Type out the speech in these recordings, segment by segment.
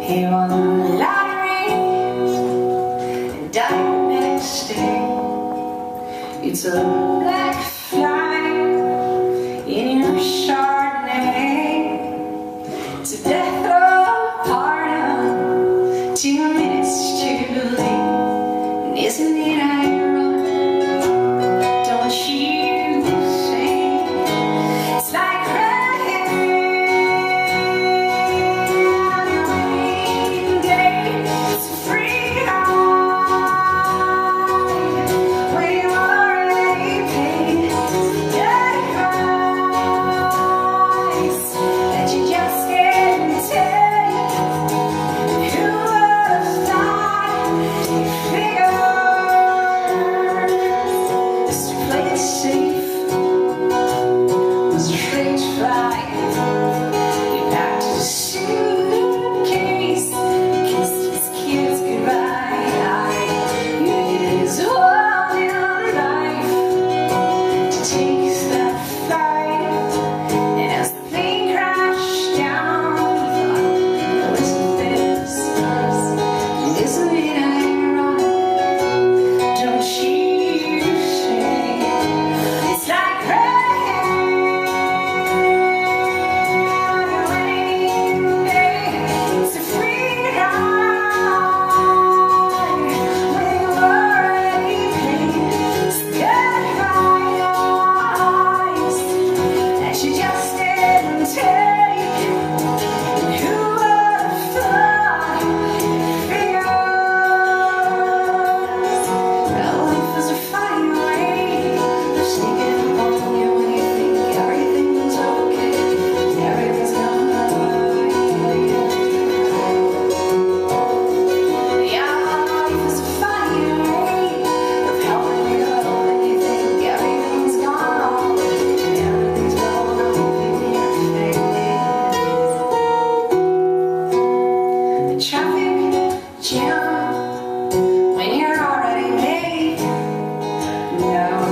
He won the lottery and died the next day. It's a black fly in your Chardonnay. It's a death row pardon, 2 minutes too late. And isn't it ironic? Don't you say it's like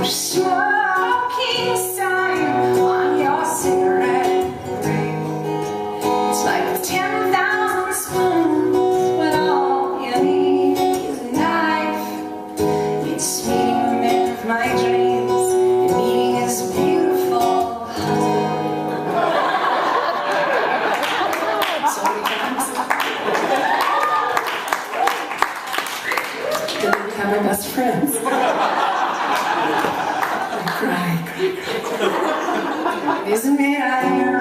smoking sign on your cigarette ring. It's like 10,000 spoons, but all you need is a knife. It's meeting the man of my dreams and meeting his beautiful husband. So many times. Then we become my best friends. Cry. Isn't it ironic?